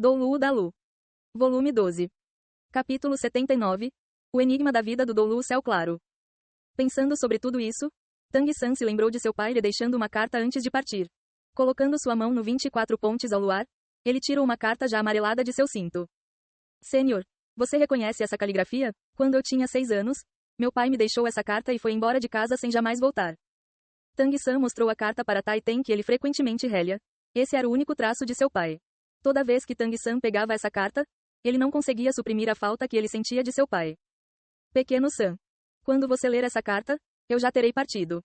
Doulu Dalu. Volume 12. Capítulo 79. O enigma da vida do Doulu Céu Claro. Pensando sobre tudo isso, Tang-san se lembrou de seu pai lhe deixando uma carta antes de partir. Colocando sua mão no 24 pontes ao luar, ele tirou uma carta já amarelada de seu cinto. Senhor, você reconhece essa caligrafia? Quando eu tinha 6 anos, meu pai me deixou essa carta e foi embora de casa sem jamais voltar. Tang-san mostrou a carta para Tai-ten que ele frequentemente relia. Esse era o único traço de seu pai. Toda vez que Tang-san pegava essa carta, ele não conseguia suprimir a falta que ele sentia de seu pai. Pequeno San. Quando você ler essa carta, eu já terei partido.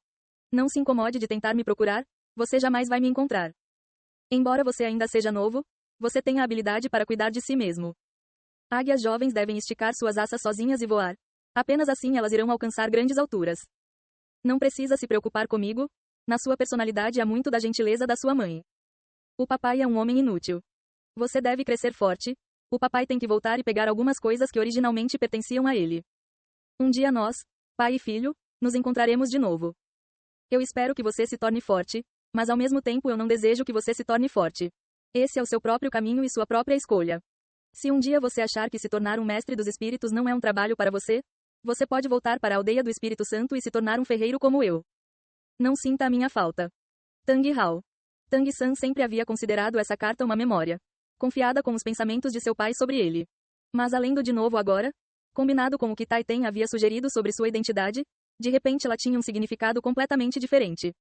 Não se incomode de tentar me procurar, você jamais vai me encontrar. Embora você ainda seja novo, você tem a habilidade para cuidar de si mesmo. Águias jovens devem esticar suas asas sozinhas e voar. Apenas assim elas irão alcançar grandes alturas. Não precisa se preocupar comigo, na sua personalidade há muito da gentileza da sua mãe. O papai é um homem inútil. Você deve crescer forte, o papai tem que voltar e pegar algumas coisas que originalmente pertenciam a ele. Um dia nós, pai e filho, nos encontraremos de novo. Eu espero que você se torne forte, mas ao mesmo tempo eu não desejo que você se torne forte. Esse é o seu próprio caminho e sua própria escolha. Se um dia você achar que se tornar um mestre dos espíritos não é um trabalho para você, você pode voltar para a aldeia do Espírito Santo e se tornar um ferreiro como eu. Não sinta a minha falta. Tang Hao. Tang-san sempre havia considerado essa carta uma memória, confiada com os pensamentos de seu pai sobre ele. Mas além do de novo agora, combinado com o que Tai-ten havia sugerido sobre sua identidade, de repente ela tinha um significado completamente diferente.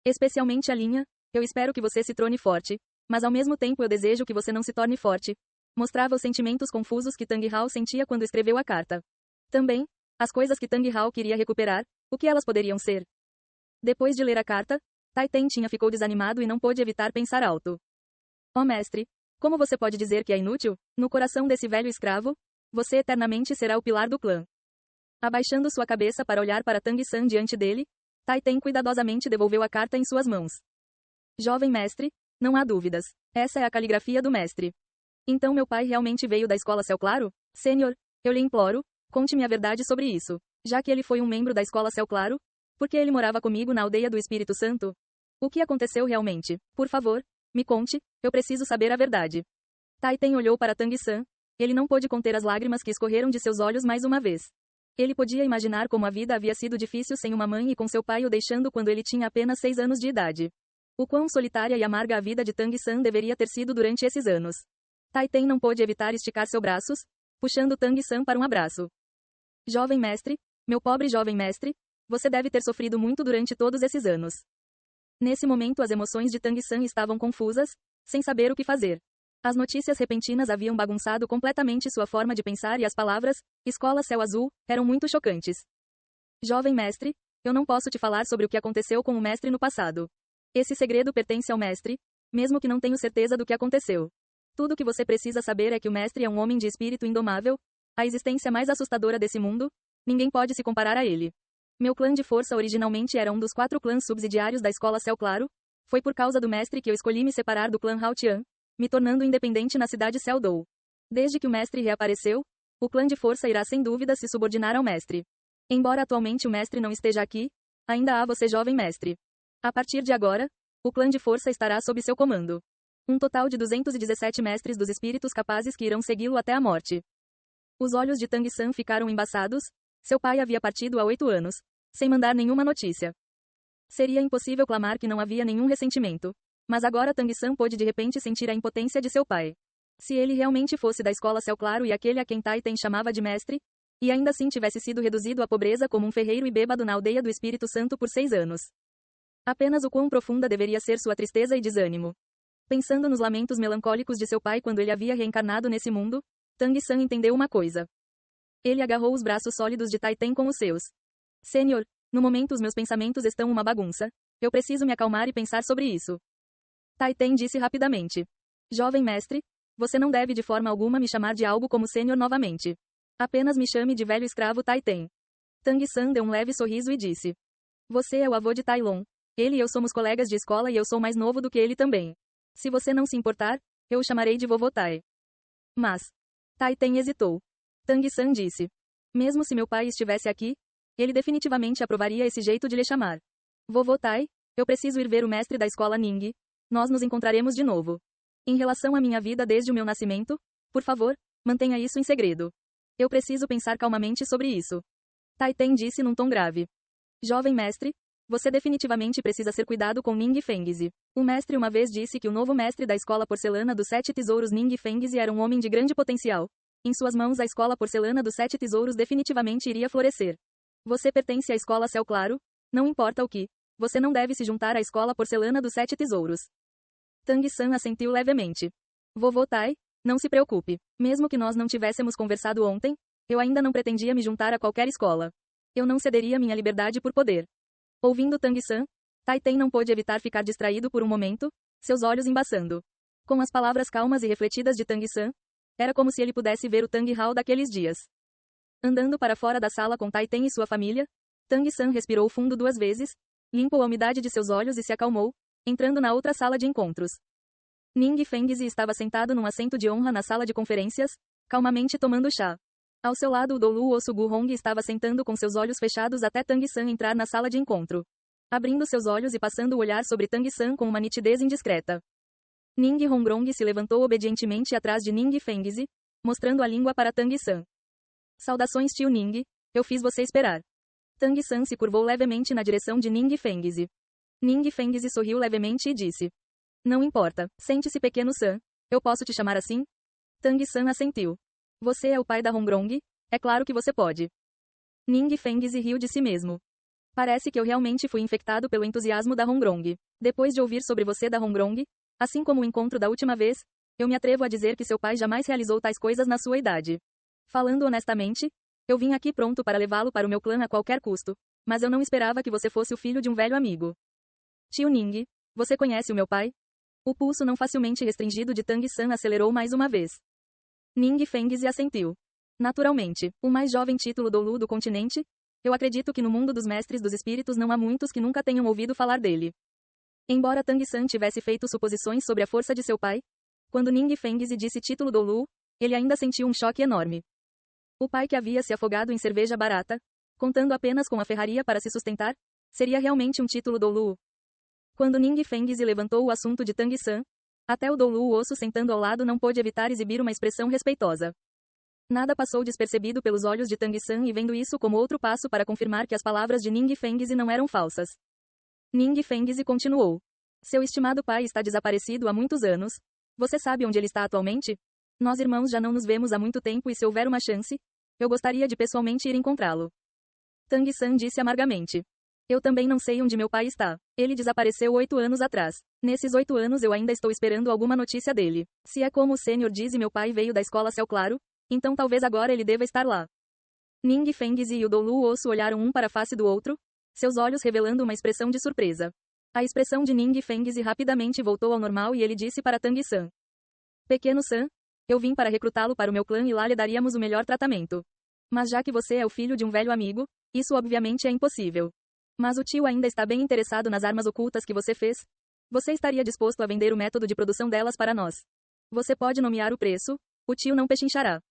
Especialmente a linha, eu espero que você se torne forte, mas ao mesmo tempo eu desejo que você não se torne forte. Mostrava os sentimentos confusos que Tang Hao sentia quando escreveu a carta. Também, as coisas que Tang Hao queria recuperar, o que elas poderiam ser. Depois de ler a carta, Tai-ten ficou desanimado e não pôde evitar pensar alto. Ó mestre, como você pode dizer que é inútil? No coração desse velho escravo, você eternamente será o pilar do clã. Abaixando sua cabeça para olhar para Tang-san diante dele, Tai-ten cuidadosamente devolveu a carta em suas mãos. Jovem mestre, não há dúvidas. Essa é a caligrafia do mestre. Então meu pai realmente veio da escola Céu Claro? Senhor, eu lhe imploro, conte-me a verdade sobre isso. Já que ele foi um membro da escola Céu Claro, por que ele morava comigo na aldeia do Espírito Santo? O que aconteceu realmente? Por favor, me conte, eu preciso saber a verdade. Tai-ten olhou para Tang-san. Ele não pôde conter as lágrimas que escorreram de seus olhos mais uma vez. Ele podia imaginar como a vida havia sido difícil sem uma mãe e com seu pai o deixando quando ele tinha apenas 6 anos de idade. O quão solitária e amarga a vida de Tang-san deveria ter sido durante esses anos. Tai-ten não pôde evitar esticar seus braços, puxando Tang-san para um abraço. Jovem mestre, meu pobre jovem mestre, você deve ter sofrido muito durante todos esses anos. Nesse momento as emoções de Tang-san estavam confusas, sem saber o que fazer. As notícias repentinas haviam bagunçado completamente sua forma de pensar e as palavras, escola céu azul, eram muito chocantes. Jovem mestre, eu não posso te falar sobre o que aconteceu com o mestre no passado. Esse segredo pertence ao mestre, mesmo que não tenho certeza do que aconteceu. Tudo o que você precisa saber é que o mestre é um homem de espírito indomável, a existência mais assustadora desse mundo, ninguém pode se comparar a ele. Meu clã de força originalmente era um dos 4 clãs subsidiários da escola Céu Claro, foi por causa do mestre que eu escolhi me separar do clã Hao Tian, me tornando independente na cidade Céu Dou. Desde que o mestre reapareceu, o clã de força irá sem dúvida se subordinar ao mestre. Embora atualmente o mestre não esteja aqui, ainda há você jovem mestre. A partir de agora, o clã de força estará sob seu comando. Um total de 217 mestres dos espíritos capazes que irão segui-lo até a morte. Os olhos de Tang-san ficaram embaçados, seu pai havia partido há 8 anos, sem mandar nenhuma notícia. Seria impossível clamar que não havia nenhum ressentimento. Mas agora Tang-san pôde de repente sentir a impotência de seu pai. Se ele realmente fosse da escola Céu Claro e aquele a quem Tai-ten chamava de mestre, e ainda assim tivesse sido reduzido à pobreza como um ferreiro e bêbado na aldeia do Espírito Santo por 6 anos. Apenas o quão profunda deveria ser sua tristeza e desânimo. Pensando nos lamentos melancólicos de seu pai quando ele havia reencarnado nesse mundo, Tang-san entendeu uma coisa. Ele agarrou os braços sólidos de Tai-ten com os seus. Senhor, no momento os meus pensamentos estão uma bagunça. Eu preciso me acalmar e pensar sobre isso. Tai-ten disse rapidamente. Jovem mestre, você não deve de forma alguma me chamar de algo como senhor novamente. Apenas me chame de velho escravo Tai-ten. Tang-san deu um leve sorriso e disse. Você é o avô de Tai Lon. Ele e eu somos colegas de escola e eu sou mais novo do que ele também. Se você não se importar, eu o chamarei de vovô Tai. Mas, Tai-ten hesitou. Tang-san disse. Mesmo se meu pai estivesse aqui, ele definitivamente aprovaria esse jeito de lhe chamar. Vovô Tai, eu preciso ir ver o mestre da escola Ning. Nós nos encontraremos de novo. Em relação à minha vida desde o meu nascimento, por favor, mantenha isso em segredo. Eu preciso pensar calmamente sobre isso. Taiten disse num tom grave. Jovem mestre, você definitivamente precisa ser cuidado com Ning Fengzi. O mestre uma vez disse que o novo mestre da escola porcelana dos 7 tesouros Ning Fengzi era um homem de grande potencial. Em suas mãos a escola porcelana dos 7 tesouros definitivamente iria florescer. Você pertence à escola Céu Claro? Não importa o que. Você não deve se juntar à escola porcelana dos 7 tesouros. Tang San assentiu levemente. Vovô Tai, não se preocupe. Mesmo que nós não tivéssemos conversado ontem, eu ainda não pretendia me juntar a qualquer escola. Eu não cederia minha liberdade por poder. Ouvindo Tang San, Taiten não pôde evitar ficar distraído por um momento, seus olhos embaçando. Com as palavras calmas e refletidas de Tang San, era como se ele pudesse ver o Tang Hao daqueles dias. Andando para fora da sala com Taiten e sua família, Tang San respirou fundo 2 vezes, limpou a umidade de seus olhos e se acalmou, entrando na outra sala de encontros. Ning Fengzi estava sentado num assento de honra na sala de conferências, calmamente tomando chá. Ao seu lado o Dolu Osugu Hong estava sentando com seus olhos fechados até Tang San entrar na sala de encontro. Abrindo seus olhos e passando o olhar sobre Tang San com uma nitidez indiscreta. Ning Hongrong se levantou obedientemente atrás de Ning Fengzi, mostrando a língua para Tang San. Saudações tio Ning, eu fiz você esperar. Tang San se curvou levemente na direção de Ning Fengzi. Ning Fengzi sorriu levemente e disse. Não importa, sente-se pequeno San, eu posso te chamar assim? Tang San assentiu. Você é o pai da Hongrong? É claro que você pode. Ning Fengzi riu de si mesmo. Parece que eu realmente fui infectado pelo entusiasmo da Hongrong. Depois de ouvir sobre você da Hongrong, assim como o encontro da última vez, eu me atrevo a dizer que seu pai jamais realizou tais coisas na sua idade. Falando honestamente, eu vim aqui pronto para levá-lo para o meu clã a qualquer custo, mas eu não esperava que você fosse o filho de um velho amigo. Tio Ning, você conhece o meu pai? O pulso não facilmente restringido de Tang San acelerou mais uma vez. Ning Fengzi assentiu. Naturalmente, o mais jovem título Dolu do continente? Eu acredito que no mundo dos mestres dos espíritos não há muitos que nunca tenham ouvido falar dele. Embora Tang San tivesse feito suposições sobre a força de seu pai, quando Ning Fengzi disse título Dolu, ele ainda sentiu um choque enorme. O pai que havia se afogado em cerveja barata, contando apenas com a ferraria para se sustentar, seria realmente um título Dolu. Quando Ning Fengzi levantou o assunto de Tang San, até o Dolu Osso sentando ao lado não pôde evitar exibir uma expressão respeitosa. Nada passou despercebido pelos olhos de Tang San e vendo isso como outro passo para confirmar que as palavras de Ning Fengzi não eram falsas. Ning Fengzi continuou. Seu estimado pai está desaparecido há muitos anos. Você sabe onde ele está atualmente? Nós irmãos já não nos vemos há muito tempo e se houver uma chance, eu gostaria de pessoalmente ir encontrá-lo. Tang San disse amargamente. Eu também não sei onde meu pai está. Ele desapareceu 8 anos atrás. Nesses 8 anos eu ainda estou esperando alguma notícia dele. Se é como o sênior diz e meu pai veio da escola Céu Claro, então talvez agora ele deva estar lá. Ning Fengzi e o Dolu Osso olharam um para a face do outro, seus olhos revelando uma expressão de surpresa. A expressão de Ning Fengzi rapidamente voltou ao normal e ele disse para Tang San. Pequeno San, eu vim para recrutá-lo para o meu clã e lá lhe daríamos o melhor tratamento. Mas já que você é o filho de um velho amigo, isso obviamente é impossível. Mas o tio ainda está bem interessado nas armas ocultas que você fez? Você estaria disposto a vender o método de produção delas para nós? Você pode nomear o preço, o tio não pechinchará.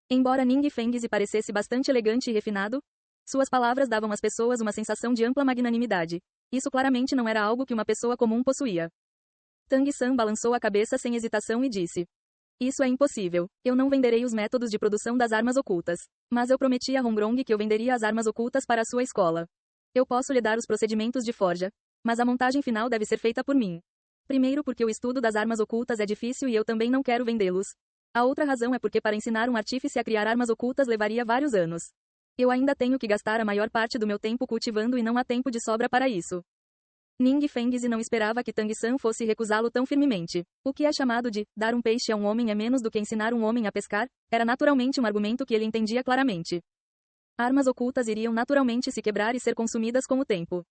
Embora Ning Fengzi parecesse bastante elegante e refinado, suas palavras davam às pessoas uma sensação de ampla magnanimidade. Isso claramente não era algo que uma pessoa comum possuía. Tang San balançou a cabeça sem hesitação e disse. Isso é impossível. Eu não venderei os métodos de produção das armas ocultas. Mas eu prometi a Hongrong que eu venderia as armas ocultas para a sua escola. Eu posso lhe dar os procedimentos de forja, mas a montagem final deve ser feita por mim. Primeiro porque o estudo das armas ocultas é difícil e eu também não quero vendê-los. A outra razão é porque para ensinar um artífice a criar armas ocultas levaria vários anos. Eu ainda tenho que gastar a maior parte do meu tempo cultivando e não há tempo de sobra para isso. Ning Fengzi não esperava que Tang San fosse recusá-lo tão firmemente. O que é chamado de dar um peixe a um homem é menos do que ensinar um homem a pescar, era naturalmente um argumento que ele entendia claramente. Armas ocultas iriam naturalmente se quebrar e ser consumidas com o tempo.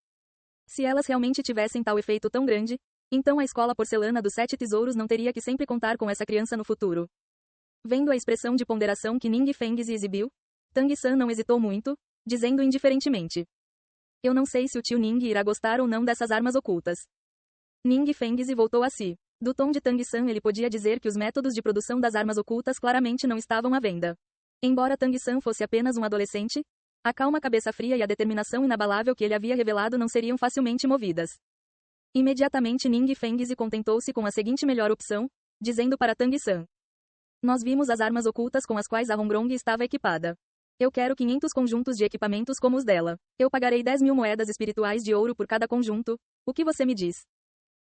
Se elas realmente tivessem tal efeito tão grande, então a escola porcelana dos 7 tesouros não teria que sempre contar com essa criança no futuro. Vendo a expressão de ponderação que Ning Fengzi exibiu, Tang San não hesitou muito, dizendo indiferentemente. Eu não sei se o tio Ning irá gostar ou não dessas armas ocultas. Ning Fengzi voltou a si. Do tom de Tang San ele podia dizer que os métodos de produção das armas ocultas claramente não estavam à venda. Embora Tang San fosse apenas um adolescente, a calma cabeça fria e a determinação inabalável que ele havia revelado não seriam facilmente movidas. Imediatamente Ning Fengzi contentou-se com a seguinte melhor opção, dizendo para Tang-san. Nós vimos as armas ocultas com as quais a Hongrong estava equipada. Eu quero 500 conjuntos de equipamentos como os dela. Eu pagarei 10.000 moedas espirituais de ouro por cada conjunto. O que você me diz?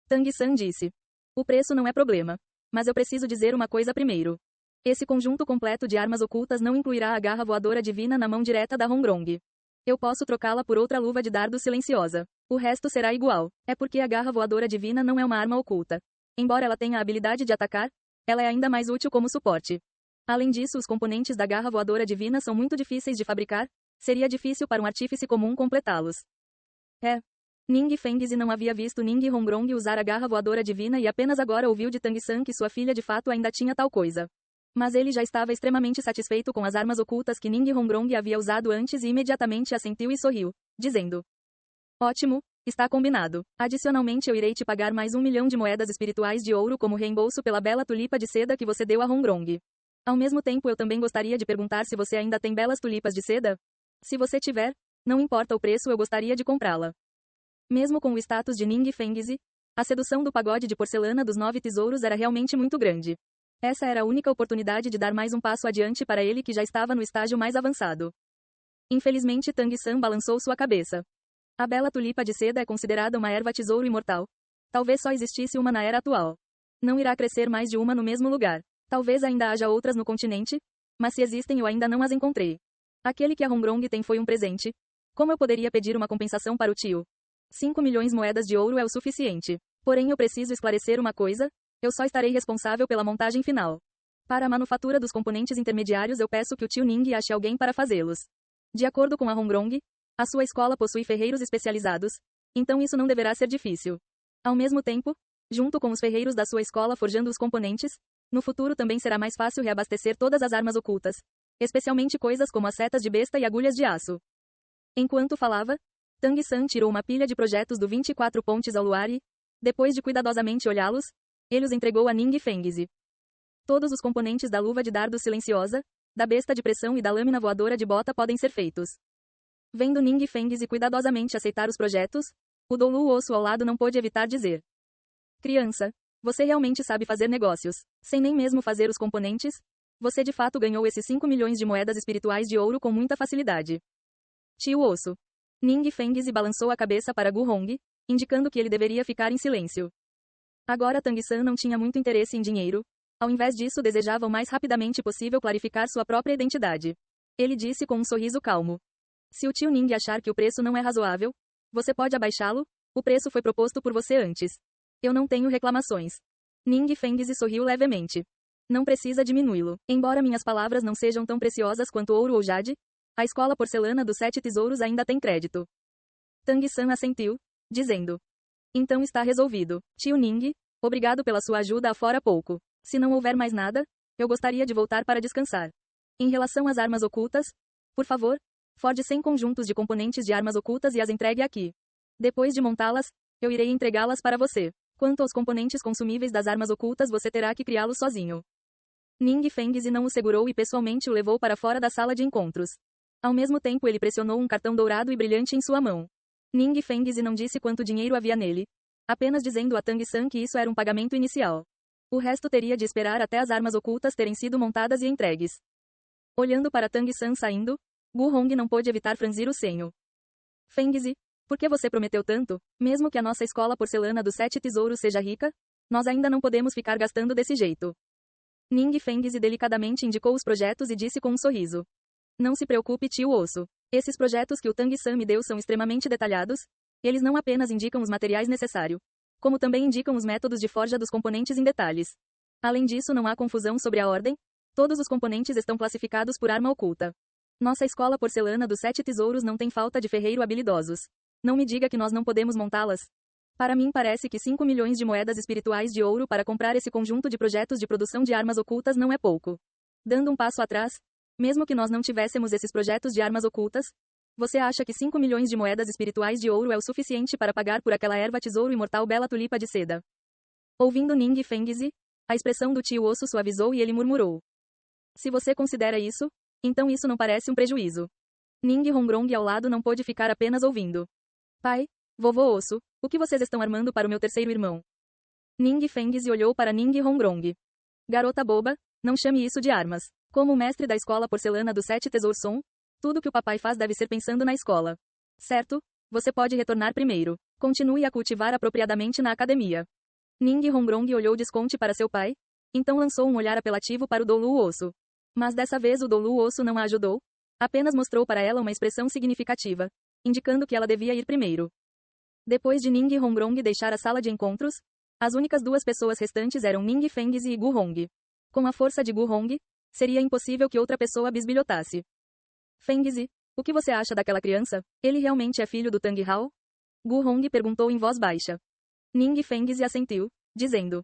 Tang-san disse. O preço não é problema. Mas eu preciso dizer uma coisa primeiro. Esse conjunto completo de armas ocultas não incluirá a garra voadora divina na mão direta da Hongrong. Eu posso trocá-la por outra luva de dardo silenciosa. O resto será igual. É porque a garra voadora divina não é uma arma oculta. Embora ela tenha a habilidade de atacar, ela é ainda mais útil como suporte. Além disso, os componentes da garra voadora divina são muito difíceis de fabricar. Seria difícil para um artífice comum completá-los. Ning Fengzi não havia visto Ning Hongrong usar a garra voadora divina e apenas agora ouviu de Tang-san que sua filha de fato ainda tinha tal coisa. Mas ele já estava extremamente satisfeito com as armas ocultas que Ning Hongrong havia usado antes e imediatamente assentiu e sorriu, dizendo: Ótimo, está combinado. Adicionalmente eu irei te pagar mais 1 milhão de moedas espirituais de ouro como reembolso pela bela tulipa de seda que você deu a Hongrong. Ao mesmo tempo eu também gostaria de perguntar se você ainda tem belas tulipas de seda? Se você tiver, não importa o preço, eu gostaria de comprá-la. Mesmo com o status de Ning Fengzi, a sedução do pagode de porcelana dos 9 tesouros era realmente muito grande. Essa era a única oportunidade de dar mais um passo adiante para ele que já estava no estágio mais avançado. Infelizmente Tang-san balançou sua cabeça. A bela tulipa de seda é considerada uma erva tesouro imortal. Talvez só existisse uma na era atual. Não irá crescer mais de uma no mesmo lugar. Talvez ainda haja outras no continente, mas se existem eu ainda não as encontrei. Aquele que a Hongrong tem foi um presente. Como eu poderia pedir uma compensação para o tio? 5 milhões moedas de ouro é o suficiente. Porém eu preciso esclarecer uma coisa, eu só estarei responsável pela montagem final. Para a manufatura dos componentes intermediários eu peço que o tio Ning ache alguém para fazê-los. De acordo com a Hongrong, a sua escola possui ferreiros especializados, então isso não deverá ser difícil. Ao mesmo tempo, junto com os ferreiros da sua escola forjando os componentes, no futuro também será mais fácil reabastecer todas as armas ocultas, especialmente coisas como as setas de besta e agulhas de aço. Enquanto falava, Tang-san tirou uma pilha de projetos do 24 pontes ao luar e, depois de cuidadosamente olhá-los, ele os entregou a Ning Fengzi. Todos os componentes da luva de dardo silenciosa, da besta de pressão e da lâmina voadora de bota podem ser feitos. Vendo Ning Fengzi cuidadosamente aceitar os projetos, o Doulu Osso ao lado não pôde evitar dizer: Criança, você realmente sabe fazer negócios. Sem nem mesmo fazer os componentes, você de fato ganhou esses 5 milhões de moedas espirituais de ouro com muita facilidade. Tio Osso. Ning Fengzi balançou a cabeça para Gu Hong, indicando que ele deveria ficar em silêncio. Agora Tang-san não tinha muito interesse em dinheiro. Ao invés disso desejava o mais rapidamente possível clarificar sua própria identidade. Ele disse com um sorriso calmo: Se o tio Ning achar que o preço não é razoável, você pode abaixá-lo, o preço foi proposto por você antes. Eu não tenho reclamações. Ning Fengzi sorriu levemente. Não precisa diminuí-lo. Embora minhas palavras não sejam tão preciosas quanto ouro ou jade, a escola porcelana dos 7 tesouros ainda tem crédito. Tang-san assentiu, dizendo: Então está resolvido. Tio Ning, obrigado pela sua ajuda afora pouco. Se não houver mais nada, eu gostaria de voltar para descansar. Em relação às armas ocultas, por favor, forje 100 conjuntos de componentes de armas ocultas e as entregue aqui. Depois de montá-las, eu irei entregá-las para você. Quanto aos componentes consumíveis das armas ocultas você terá que criá-los sozinho. Ning Fengzi não o segurou e pessoalmente o levou para fora da sala de encontros. Ao mesmo tempo ele pressionou um cartão dourado e brilhante em sua mão. Ning Fengzi não disse quanto dinheiro havia nele, apenas dizendo a Tang-san que isso era um pagamento inicial. O resto teria de esperar até as armas ocultas terem sido montadas e entregues. Olhando para Tang-san saindo, Gu Hong não pôde evitar franzir o senho. Fengzi, por que você prometeu tanto? Mesmo que a nossa escola porcelana dos 7 tesouros seja rica, nós ainda não podemos ficar gastando desse jeito. Ning Fengzi delicadamente indicou os projetos e disse com um sorriso: Não se preocupe, tio Osso. Esses projetos que o Tang-san me deu são extremamente detalhados. Eles não apenas indicam os materiais necessários, como também indicam os métodos de forja dos componentes em detalhes. Além disso, não há confusão sobre a ordem. Todos os componentes estão classificados por arma oculta. Nossa escola porcelana dos 7 tesouros não tem falta de ferreiro habilidosos. Não me diga que nós não podemos montá-las. Para mim parece que 5 milhões de moedas espirituais de ouro para comprar esse conjunto de projetos de produção de armas ocultas não é pouco. Dando um passo atrás, mesmo que nós não tivéssemos esses projetos de armas ocultas, você acha que 5 milhões de moedas espirituais de ouro é o suficiente para pagar por aquela erva tesouro imortal bela tulipa de seda? Ouvindo Ning Fengzi, a expressão do tio Osso suavizou e ele murmurou: Se você considera isso, então isso não parece um prejuízo. Ning Hongrong ao lado não pôde ficar apenas ouvindo. Pai, vovô Osso, o que vocês estão armando para o meu terceiro irmão? Ning Fengzi olhou para Ning Hongrong. Garota boba, não chame isso de armas. Como o mestre da escola porcelana dos 7 tesouros Son, tudo que o papai faz deve ser pensando na escola. Certo? Você pode retornar primeiro. Continue a cultivar apropriadamente na academia. Ning Hongrong olhou desconte para seu pai, então lançou um olhar apelativo para o Dolu Osso. Mas dessa vez o Dolu Osso não a ajudou, apenas mostrou para ela uma expressão significativa, indicando que ela devia ir primeiro. Depois de Ning Hongrong deixar a sala de encontros, as únicas 2 pessoas restantes eram Ning Fengzi e Gu Hong. Com a força de Gu Hong, seria impossível que outra pessoa bisbilhotasse. Fengzi, o que você acha daquela criança? Ele realmente é filho do Tang Hao? Gu Hong perguntou em voz baixa. Ning Fengzi assentiu, dizendo: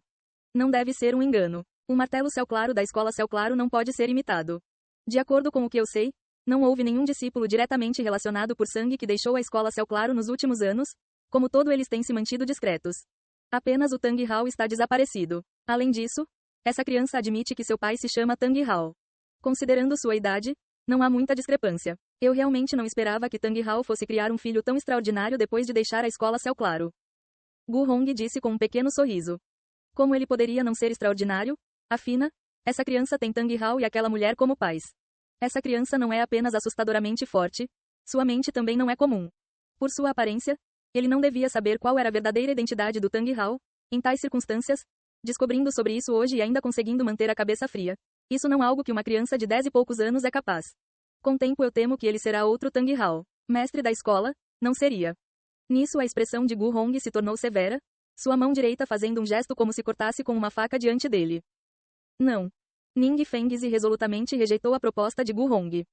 não deve ser um engano. O martelo Céu Claro da escola Céu Claro não pode ser imitado. De acordo com o que eu sei, não houve nenhum discípulo diretamente relacionado por sangue que deixou a escola Céu Claro nos últimos anos, como todos eles têm se mantido discretos. Apenas o Tang Hao está desaparecido. Além disso, essa criança admite que seu pai se chama Tang Hao. Considerando sua idade, não há muita discrepância. Eu realmente não esperava que Tang Hao fosse criar um filho tão extraordinário depois de deixar a escola Céu Claro. Gu Hong disse com um pequeno sorriso. Como ele poderia não ser extraordinário? Afina, essa criança tem Tang Hao e aquela mulher como pais. Essa criança não é apenas assustadoramente forte, sua mente também não é comum. Por sua aparência, ele não devia saber qual era a verdadeira identidade do Tang Hao, em tais circunstâncias, descobrindo sobre isso hoje e ainda conseguindo manter a cabeça fria. Isso não é algo que uma criança de 10 e poucos anos é capaz. Com tempo eu temo que ele será outro Tang Hao. Mestre da escola, não seria. Nisso a expressão de Gu Hong se tornou severa, sua mão direita fazendo um gesto como se cortasse com uma faca diante dele. Não. Ning Fengzi resolutamente rejeitou a proposta de Gu Hong.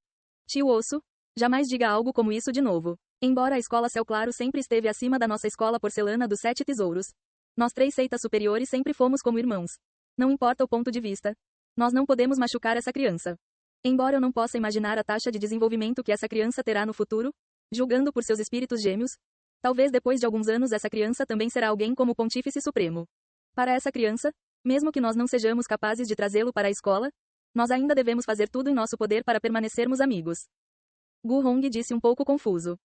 Tio Osso, jamais diga algo como isso de novo. Embora a escola Céu Claro sempre esteve acima da nossa escola porcelana dos 7 tesouros, nós 3 seitas superiores sempre fomos como irmãos. Não importa o ponto de vista. Nós não podemos machucar essa criança. Embora eu não possa imaginar a taxa de desenvolvimento que essa criança terá no futuro, julgando por seus espíritos gêmeos, talvez depois de alguns anos essa criança também será alguém como o Pontífice Supremo. Para essa criança, mesmo que nós não sejamos capazes de trazê-lo para a escola, nós ainda devemos fazer tudo em nosso poder para permanecermos amigos. Gu Hong disse um pouco confuso.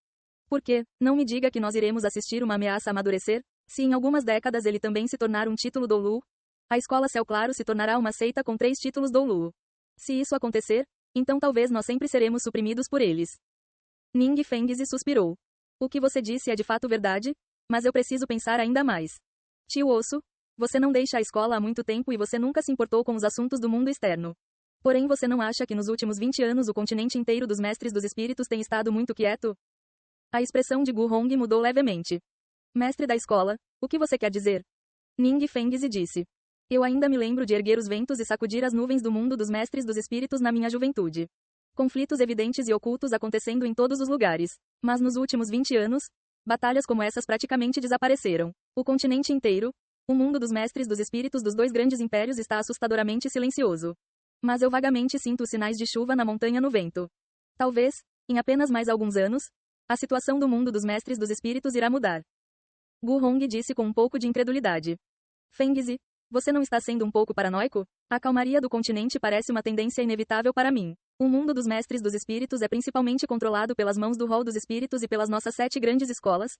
Por quê? Não me diga que nós iremos assistir uma ameaça amadurecer, se em algumas décadas ele também se tornar um título Dolu, a escola Céu Claro se tornará uma seita com 3 títulos Dolu. Se isso acontecer, então talvez nós sempre seremos suprimidos por eles. Ning Fengzi suspirou. O que você disse é de fato verdade, mas eu preciso pensar ainda mais. Tio Osso, você não deixa a escola há muito tempo e você nunca se importou com os assuntos do mundo externo. Porém você não acha que nos últimos 20 anos o continente inteiro dos mestres dos espíritos tem estado muito quieto? A expressão de Gu Hong mudou levemente. Mestre da escola, o que você quer dizer? Ning Fengzi disse. Eu ainda me lembro de erguer os ventos e sacudir as nuvens do mundo dos mestres dos espíritos na minha juventude. Conflitos evidentes e ocultos acontecendo em todos os lugares. Mas nos últimos 20 anos, batalhas como essas praticamente desapareceram. O continente inteiro, o mundo dos mestres dos espíritos dos 2 grandes impérios está assustadoramente silencioso. Mas eu vagamente sinto os sinais de chuva na montanha no vento. Talvez, em apenas mais alguns anos, a situação do mundo dos mestres dos espíritos irá mudar. Gu Hong disse com um pouco de incredulidade. Fengzi, você não está sendo um pouco paranoico? A calmaria do continente parece uma tendência inevitável para mim. O mundo dos mestres dos espíritos é principalmente controlado pelas mãos do rol dos espíritos e pelas nossas 7 grandes escolas,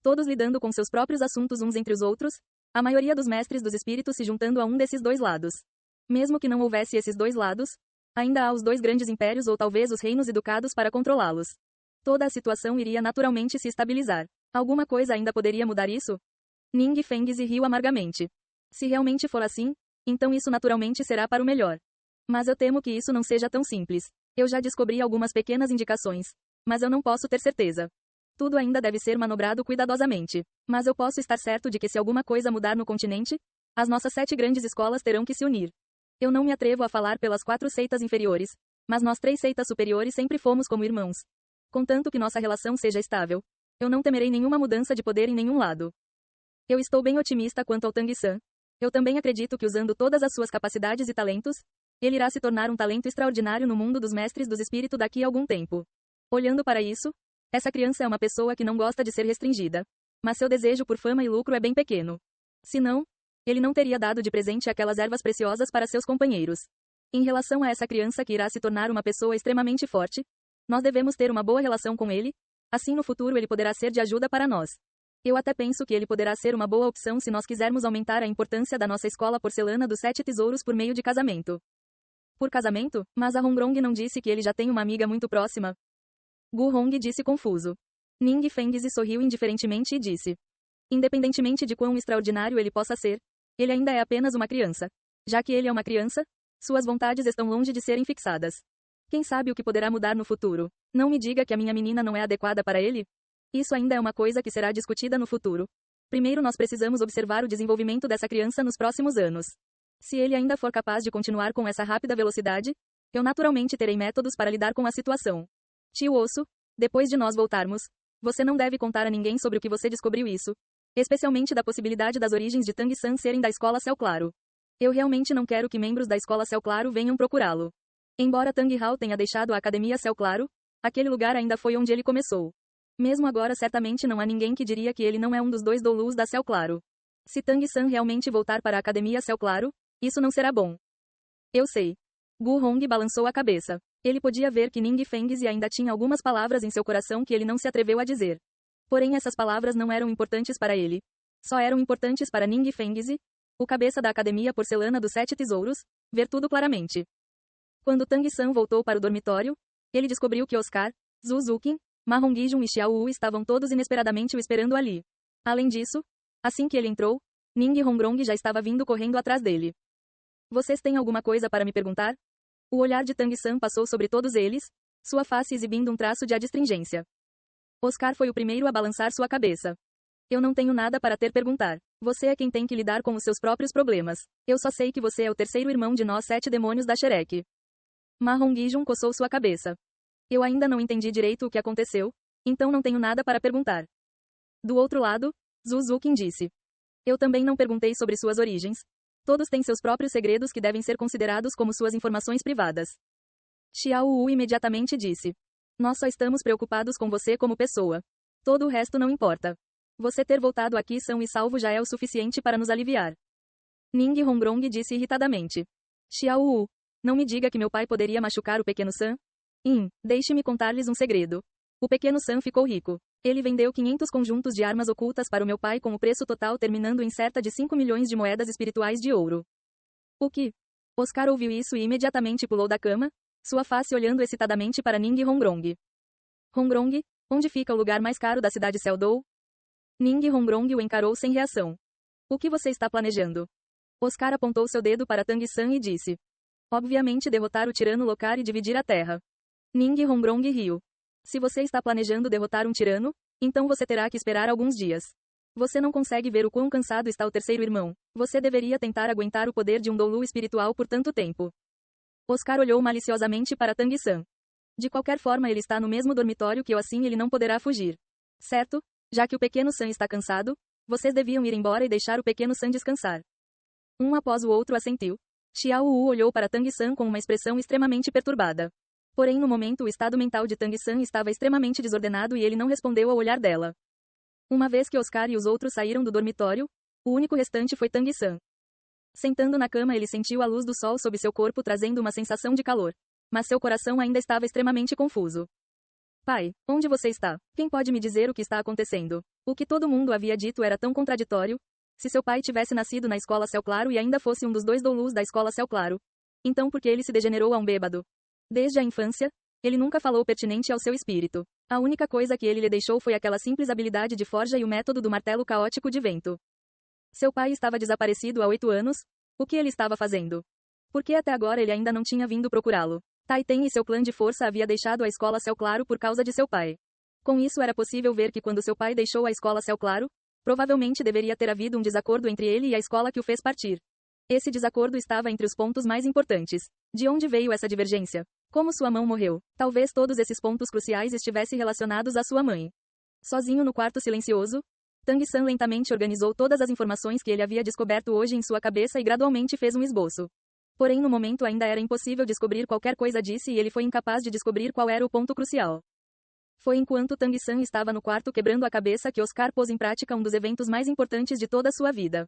todos lidando com seus próprios assuntos uns entre os outros, a maioria dos mestres dos espíritos se juntando a um desses 2 lados. Mesmo que não houvesse esses 2 lados, ainda há os 2 grandes impérios ou talvez os reinos educados para controlá-los. Toda a situação iria naturalmente se estabilizar. Alguma coisa ainda poderia mudar isso? Ning Fengzi riu amargamente. Se realmente for assim, então isso naturalmente será para o melhor. Mas eu temo que isso não seja tão simples. Eu já descobri algumas pequenas indicações, mas eu não posso ter certeza. Tudo ainda deve ser manobrado cuidadosamente. Mas eu posso estar certo de que se alguma coisa mudar no continente, as nossas 7 grandes escolas terão que se unir. Eu não me atrevo a falar pelas 4 seitas inferiores, mas nós 3 seitas superiores sempre fomos como irmãos. Contanto que nossa relação seja estável, eu não temerei nenhuma mudança de poder em nenhum lado. Eu estou bem otimista quanto ao Tang-san. Eu também acredito que usando todas as suas capacidades e talentos, ele irá se tornar um talento extraordinário no mundo dos mestres dos espíritos daqui a algum tempo. Olhando para isso, essa criança é uma pessoa que não gosta de ser restringida. Mas seu desejo por fama e lucro é bem pequeno. Se não, ele não teria dado de presente aquelas ervas preciosas para seus companheiros. Em relação a essa criança que irá se tornar uma pessoa extremamente forte, nós devemos ter uma boa relação com ele, assim no futuro ele poderá ser de ajuda para nós. Eu até penso que ele poderá ser uma boa opção se nós quisermos aumentar a importância da nossa escola porcelana dos 7 tesouros por meio de casamento. Por casamento? Mas a Hongrong não disse que ele já tem uma amiga muito próxima? Gu Hong disse confuso. Ning Fengzi sorriu indiferentemente e disse: independentemente de quão extraordinário ele possa ser, ele ainda é apenas uma criança. Já que ele é uma criança, suas vontades estão longe de serem fixadas. Quem sabe o que poderá mudar no futuro? Não me diga que a minha menina não é adequada para ele? Isso ainda é uma coisa que será discutida no futuro. Primeiro nós precisamos observar o desenvolvimento dessa criança nos próximos anos. Se ele ainda for capaz de continuar com essa rápida velocidade, eu naturalmente terei métodos para lidar com a situação. Tio Osso, depois de nós voltarmos, você não deve contar a ninguém sobre o que você descobriu isso. Especialmente da possibilidade das origens de Tang San serem da escola Céu Claro. Eu realmente não quero que membros da escola Céu Claro venham procurá-lo. Embora Tang Hao tenha deixado a academia Céu Claro, aquele lugar ainda foi onde ele começou. Mesmo agora certamente não há ninguém que diria que ele não é um dos 2 Doulus da Céu Claro. Se Tang San realmente voltar para a academia Céu Claro, isso não será bom. Eu sei. Gu Hong balançou a cabeça. Ele podia ver que Ning Fengzi ainda tinha algumas palavras em seu coração que ele não se atreveu a dizer. Porém essas palavras não eram importantes para ele. Só eram importantes para Ning Fengzi, o cabeça da academia porcelana dos 7 tesouros, ver tudo claramente. Quando Tang San voltou para o dormitório, ele descobriu que Oscar, Zhu Zuqin, Ma Hongijun e Xiao Wu estavam todos inesperadamente o esperando ali. Além disso, assim que ele entrou, Ning Hongrong já estava vindo correndo atrás dele. Vocês têm alguma coisa para me perguntar? O olhar de Tang San passou sobre todos eles, sua face exibindo um traço de adstringência. Oscar foi o primeiro a balançar sua cabeça. Eu não tenho nada para ter perguntar. Você é quem tem que lidar com os seus próprios problemas. Eu só sei que você é o terceiro irmão de nós 7 demônios da Shrek. Ma Hongijun coçou sua cabeça. Eu ainda não entendi direito o que aconteceu, então não tenho nada para perguntar. Do outro lado, Zhu Zuqin disse. Eu também não perguntei sobre suas origens. Todos têm seus próprios segredos que devem ser considerados como suas informações privadas. Xiao Wu imediatamente disse. Nós só estamos preocupados com você como pessoa. Todo o resto não importa. Você ter voltado aqui são e salvo já é o suficiente para nos aliviar. Ning Hongrong disse irritadamente. Xiao Wu, não me diga que meu pai poderia machucar o pequeno San? Deixe-me contar-lhes um segredo. O pequeno San ficou rico. Ele vendeu 500 conjuntos de armas ocultas para o meu pai com o preço total terminando em cerca de 5 milhões de moedas espirituais de ouro. O que? Oscar ouviu isso e imediatamente pulou da cama, sua face olhando excitadamente para Ning Hongrong. Hongrong, onde fica o lugar mais caro da cidade Seldou? Ning Hongrong o encarou sem reação. O que você está planejando? Oscar apontou seu dedo para Tang San e disse. Obviamente derrotar o tirano local e dividir a terra. Ning Hongrong riu. Se você está planejando derrotar um tirano, então você terá que esperar alguns dias. Você não consegue ver o quão cansado está o terceiro irmão. Você deveria tentar aguentar o poder de um Doulu espiritual por tanto tempo. Oscar olhou maliciosamente para Tang San. De qualquer forma ele está no mesmo dormitório que eu, assim ele não poderá fugir. Certo? Já que o pequeno San está cansado, vocês deviam ir embora e deixar o pequeno San descansar. Um após o outro assentiu. Xiao Wu olhou para Tang San com uma expressão extremamente perturbada. Porém no momento o estado mental de Tang San estava extremamente desordenado e ele não respondeu ao olhar dela. Uma vez que Oscar e os outros saíram do dormitório, o único restante foi Tang San. Sentando na cama ele sentiu a luz do sol sob seu corpo trazendo uma sensação de calor. Mas seu coração ainda estava extremamente confuso. Pai, onde você está? Quem pode me dizer o que está acontecendo? O que todo mundo havia dito era tão contraditório. Se seu pai tivesse nascido na escola Céu Claro e ainda fosse um dos 2 Doulus da escola Céu Claro, então por que ele se degenerou a um bêbado? Desde a infância, ele nunca falou pertinente ao seu espírito. A única coisa que ele lhe deixou foi aquela simples habilidade de forja e o método do martelo caótico de vento. Seu pai estava desaparecido há 8 anos. O que ele estava fazendo? Por que até agora ele ainda não tinha vindo procurá-lo? Taiten e seu clã de força havia deixado a escola Céu Claro por causa de seu pai. Com isso era possível ver que quando seu pai deixou a escola Céu Claro, provavelmente deveria ter havido um desacordo entre ele e a escola que o fez partir. Esse desacordo estava entre os pontos mais importantes. De onde veio essa divergência? Como sua mão morreu? Talvez todos esses pontos cruciais estivessem relacionados à sua mãe. Sozinho no quarto silencioso, Tang San lentamente organizou todas as informações que ele havia descoberto hoje em sua cabeça e gradualmente fez um esboço. Porém no momento ainda era impossível descobrir qualquer coisa disso e ele foi incapaz de descobrir qual era o ponto crucial. Foi enquanto Tang San estava no quarto quebrando a cabeça que Oscar pôs em prática um dos eventos mais importantes de toda a sua vida.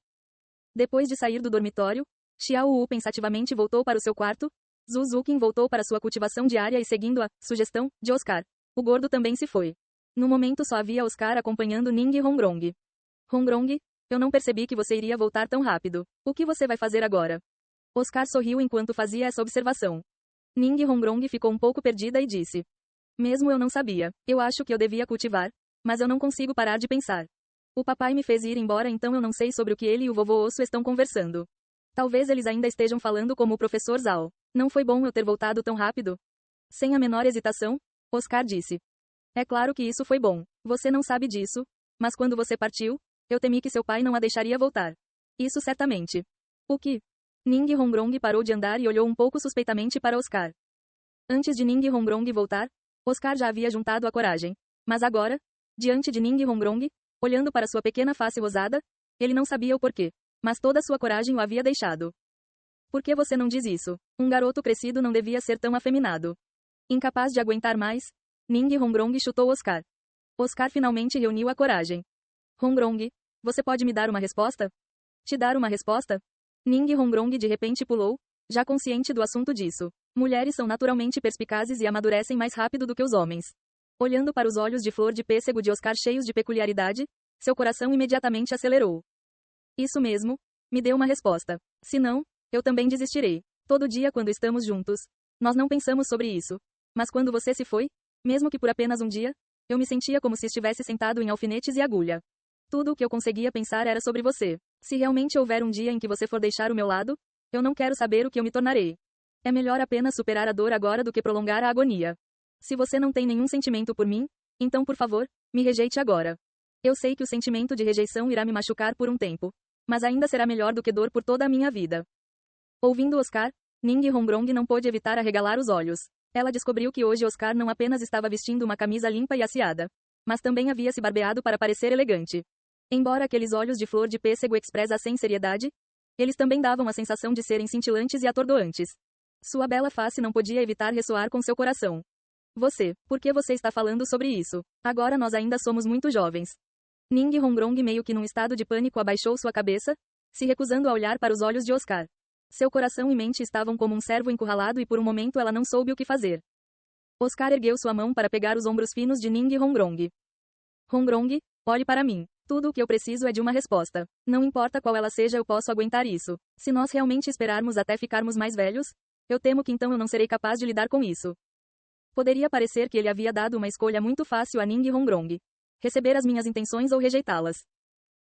Depois de sair do dormitório, Xiao Wu pensativamente voltou para o seu quarto. Zhu Zuqin voltou para sua cultivação diária e seguindo a sugestão de Oscar, o gordo também se foi. No momento só havia Oscar acompanhando Ning Hongrong. Hongrong, eu não percebi que você iria voltar tão rápido. O que você vai fazer agora? Oscar sorriu enquanto fazia essa observação. Ning Hongrong ficou um pouco perdida e disse. Mesmo eu não sabia. Eu acho que eu devia cultivar, mas eu não consigo parar de pensar. O papai me fez ir embora, então eu não sei sobre o que ele e o vovô Osso estão conversando. Talvez eles ainda estejam falando como o professor Zhao. Não foi bom eu ter voltado tão rápido? Sem a menor hesitação, Oscar disse. É claro que isso foi bom. Você não sabe disso, mas quando você partiu, eu temi que seu pai não a deixaria voltar. Isso certamente. O que? Ning Hongrong parou de andar e olhou um pouco suspeitamente para Oscar. Antes de Ning Hongrong voltar, Oscar já havia juntado a coragem. Mas agora, diante de Ning Hongrong, olhando para sua pequena face rosada, ele não sabia o porquê, mas toda sua coragem o havia deixado. Por que você não diz isso? Um garoto crescido não devia ser tão afeminado. Incapaz de aguentar mais, Ning Hongrong chutou Oscar. Oscar finalmente reuniu a coragem. Hongrong, você pode me dar uma resposta? Te dar uma resposta? Ning Hongrong de repente pulou, já consciente do assunto disso. Mulheres são naturalmente perspicazes e amadurecem mais rápido do que os homens. Olhando para os olhos de flor de pêssego de Oscar cheios de peculiaridade, seu coração imediatamente acelerou. Isso mesmo, me dê uma resposta. Se não, eu também desistirei. Todo dia quando estamos juntos, nós não pensamos sobre isso. Mas quando você se foi, mesmo que por apenas um dia, eu me sentia como se estivesse sentado em alfinetes e agulha. Tudo o que eu conseguia pensar era sobre você. Se realmente houver um dia em que você for deixar o meu lado, eu não quero saber o que eu me tornarei. É melhor apenas superar a dor agora do que prolongar a agonia. Se você não tem nenhum sentimento por mim, então por favor, me rejeite agora. Eu sei que o sentimento de rejeição irá me machucar por um tempo, mas ainda será melhor do que dor por toda a minha vida. Ouvindo Oscar, Ning Hongrong não pôde evitar arregalar os olhos. Ela descobriu que hoje Oscar não apenas estava vestindo uma camisa limpa e asseada, mas também havia se barbeado para parecer elegante. Embora aqueles olhos de flor de pêssego expressassem seriedade, eles também davam a sensação de serem cintilantes e atordoantes. Sua bela face não podia evitar ressoar com seu coração. Por que você está falando sobre isso? Agora nós ainda somos muito jovens. Ning Hongrong meio que num estado de pânico abaixou sua cabeça, se recusando a olhar para os olhos de Oscar. Seu coração e mente estavam como um cervo encurralado e por um momento ela não soube o que fazer. Oscar ergueu sua mão para pegar os ombros finos de Ning Hongrong. Hongrong, olhe para mim. Tudo o que eu preciso é de uma resposta. Não importa qual ela seja, eu posso aguentar isso. Se nós realmente esperarmos até ficarmos mais velhos, eu temo que então eu não serei capaz de lidar com isso. Poderia parecer que ele havia dado uma escolha muito fácil a Ning Hongrong. Receber as minhas intenções ou rejeitá-las.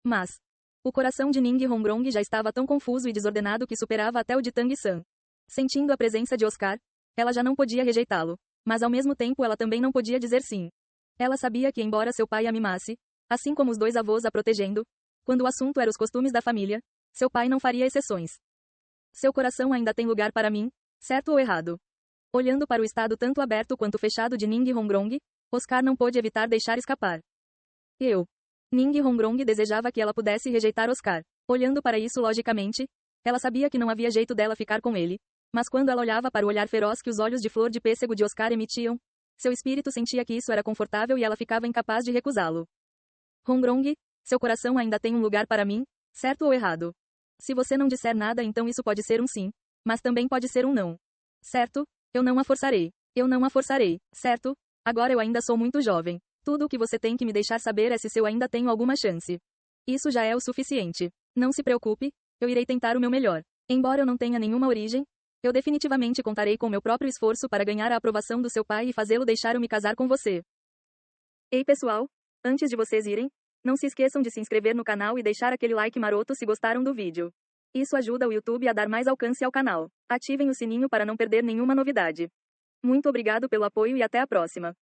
Mas o coração de Ning Hongrong já estava tão confuso e desordenado que superava até o de Tang San. Sentindo a presença de Oscar, ela já não podia rejeitá-lo, mas ao mesmo tempo ela também não podia dizer sim. Ela sabia que embora seu pai a mimasse, assim como os dois avós a protegendo, quando o assunto era os costumes da família, seu pai não faria exceções. Seu coração ainda tem lugar para mim, certo ou errado? Olhando para o estado tanto aberto quanto fechado de Ning Hongrong, Oscar não pôde evitar deixar escapar. Ning Hongrong desejava que ela pudesse rejeitar Oscar. Olhando para isso logicamente, ela sabia que não havia jeito dela ficar com ele, mas quando ela olhava para o olhar feroz que os olhos de flor de pêssego de Oscar emitiam, seu espírito sentia que isso era confortável e ela ficava incapaz de recusá-lo. Hongrong, seu coração ainda tem um lugar para mim, certo ou errado? Se você não disser nada, então isso pode ser um sim, mas também pode ser um não. Certo? Eu não a forçarei. Eu não a forçarei, certo? Agora eu ainda sou muito jovem. Tudo o que você tem que me deixar saber é se eu ainda tenho alguma chance. Isso já é o suficiente. Não se preocupe, eu irei tentar o meu melhor. Embora eu não tenha nenhuma origem, eu definitivamente contarei com meu próprio esforço para ganhar a aprovação do seu pai e fazê-lo deixar eu me casar com você. Ei pessoal, antes de vocês irem, não se esqueçam de se inscrever no canal e deixar aquele like maroto se gostaram do vídeo. Isso ajuda o YouTube a dar mais alcance ao canal. Ativem o sininho para não perder nenhuma novidade. Muito obrigado pelo apoio e até a próxima.